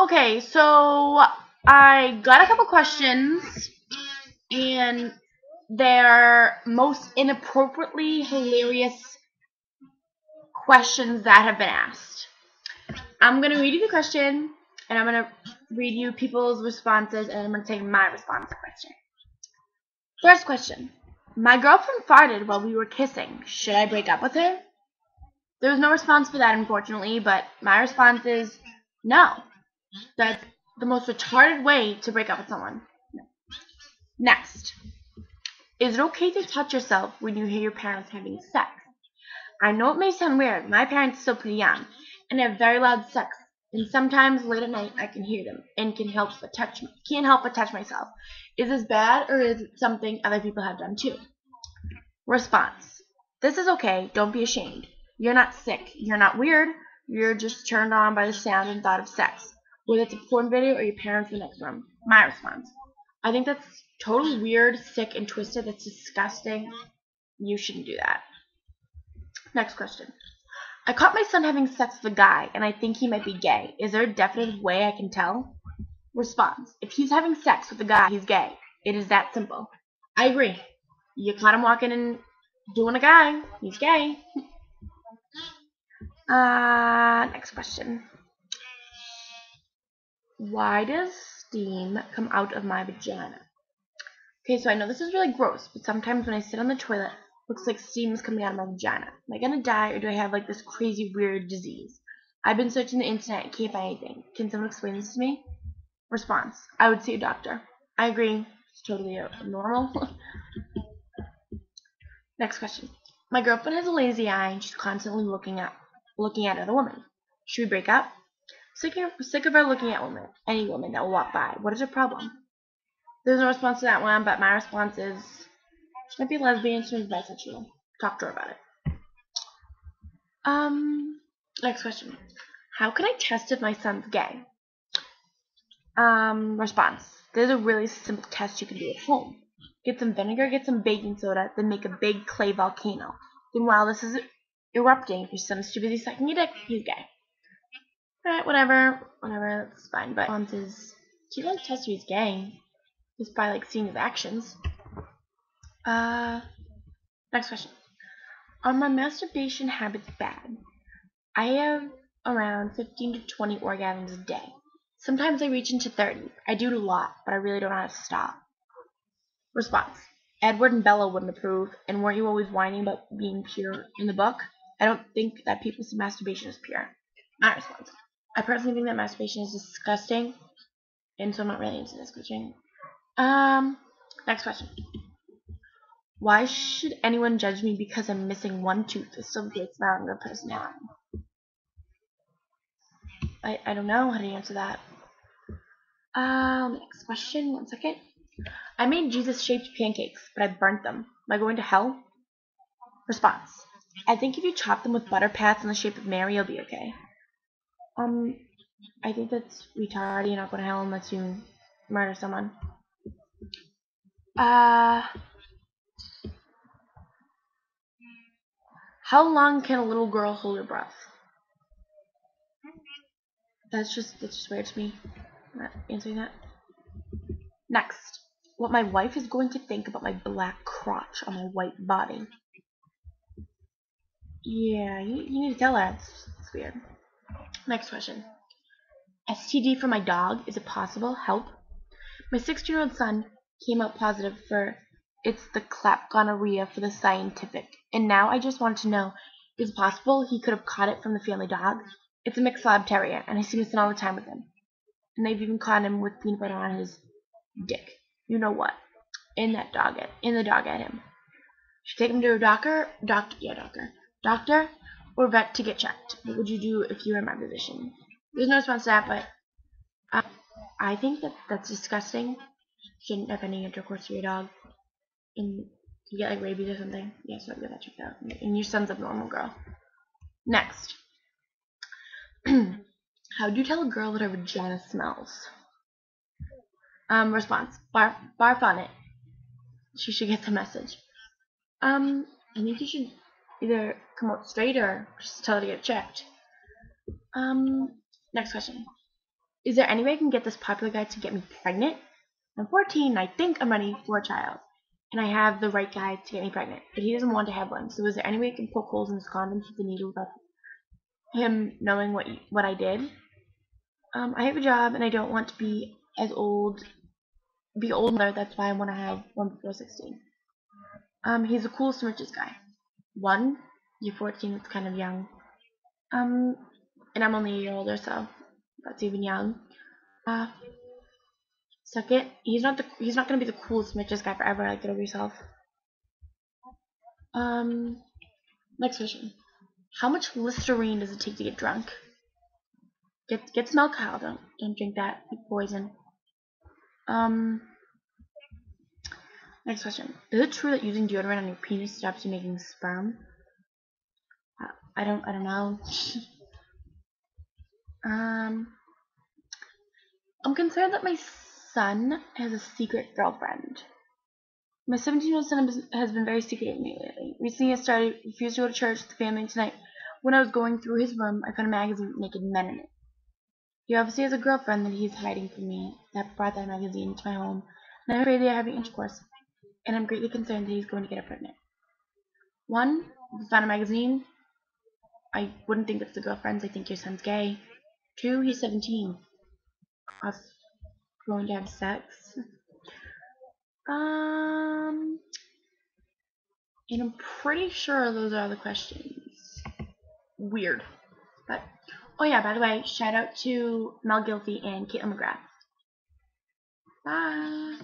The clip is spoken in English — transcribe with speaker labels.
Speaker 1: Okay, so I got a couple questions, and they're most inappropriately hilarious questions that have been asked. I'm going to read you the question, and I'm going to read you people's responses, and I'm going to take my response to the question. First question. My girlfriend farted while we were kissing. Should I break up with her? There was no response for that, unfortunately, but my response is no. That's the most retarded way to break up with someone. Next. Is it okay to touch yourself when you hear your parents having sex? I know it may sound weird. My parents are still pretty young and have very loud sex, and sometimes late at night I can hear them and can't help but touch myself. Is this bad, or is it something other people have done too? Response. This is okay. Don't be ashamed. You're not sick. You're not weird. You're just turned on by the sound and thought of sex, whether it's a porn video or your parents in the next room. My response. I think that's totally weird, sick, and twisted. That's disgusting. You shouldn't do that. Next question. I caught my son having sex with a guy, and I think he might be gay. Is there a definite way I can tell? Response. If he's having sex with a guy, he's gay. It is that simple. I agree. You caught him walking and doing a guy. He's gay. Next question. Why does steam come out of my vagina? Okay, so I know this is really gross, but sometimes when I sit on the toilet, it looks like steam is coming out of my vagina. Am I gonna die, or do I have like this crazy weird disease? I've been searching the internet and can't find anything. Can someone explain this to me? Response. I would see a doctor. I agree. It's totally normal. Next question. My girlfriend has a lazy eye and she's constantly looking at other women. Should we break up? Sick of her looking at any woman that will walk by. What is her problem? There's no response to that one, but my response is she might be lesbian, she might be bisexual. Talk to her about it. Next question. How can I test if my son's gay? Response. There's a really simple test you can do at home. Get some vinegar, get some baking soda, then make a big clay volcano. Then while this is erupting, if your son's too busy sucking your dick, he's gay. Alright, whatever, that's fine. But response is, he doesn't test if he's gay. Just by like seeing his actions. Next question. Are my masturbation habits bad? I have around 15 to 20 orgasms a day. Sometimes I reach into 30. I do it a lot, but I really don't know how to stop. Response. Edward and Bella wouldn't approve, and weren't you always whining about being pure in the book? I don't think that people see masturbation as pure. My response. I personally think that masturbation is disgusting, and so I'm not really into this question. Next question. Why should anyone judge me because I'm missing one tooth? It's still a great smile and good personality. I don't know how to answer that. Next question. 1 second. I made Jesus-shaped pancakes, but I burnt them. Am I going to hell? Response. I think if you chop them with butter pats in the shape of Mary, you'll be okay. I think that's retarded. You're not going to hell unless you murder someone. How long can a little girl hold her breath? That's just weird to me. I'm not answering that. Next. What my wife is going to think about my black crotch on my white body. Yeah, you need to tell her. It's weird. Next question. STD for my dog. Is it possible? Help. My 16-year-old son came out positive for it's the clap gonorrhea for the scientific. And now I just want to know, is it possible he could have caught it from the family dog? It's a mixed lab terrier, and I see him spend all the time with him. And they've even caught him with peanut butter on his dick. You know what? In the dog at him. Should take him to a doctor, or vet to get checked. What would you do if you were in my position? There's no response to that, but I think that's disgusting. Shouldn't have any intercourse with your dog, and you get like rabies or something. Yeah, so get that checked out. And your son's a normal girl. Next. How do you tell a girl that her vagina smells? Response. Barf on it. She should get the message. I think you should either come out straight or just tell her to get checked. Next question. Is there any way I can get this popular guy to get me pregnant? I'm 14 and I think I'm ready for a child. And I have the right guy to get me pregnant. But he doesn't want to have one. So is there any way I can poke holes in his condoms with the needle without him knowing what I did? I have a job and I don't want to be older. That's why I want to have one before 16. He's the coolest and richest guy. One, you're 14, it's kind of young. And I'm only a year older, so that's even young. Second, he's not gonna be the coolest, richest guy forever. Like, get over yourself. Next question. How much Listerine does it take to get drunk? Get some alcohol. Don't drink that. It's poison. Next question. Is it true that using deodorant on your penis stops you making sperm? I don't know. I'm concerned that my son has a secret girlfriend. My 17-year-old son has been very secretive with me lately. Recently, I refused to go to church with the family tonight. When I was going through his room, I found a magazine with naked men in it. He obviously has a girlfriend that he's hiding from me that brought that magazine into my home, and I'm afraid they are having intercourse, and I'm greatly concerned that he's going to get her pregnant. One, if you found a magazine, I wouldn't think it's the girlfriend's. I think your son's gay. Two, he's 17. Us going to have sex. And I'm pretty sure those are the questions. Weird. But, oh yeah, by the way, shout out to Mel Gilfie and Caitlin McGrath. Bye.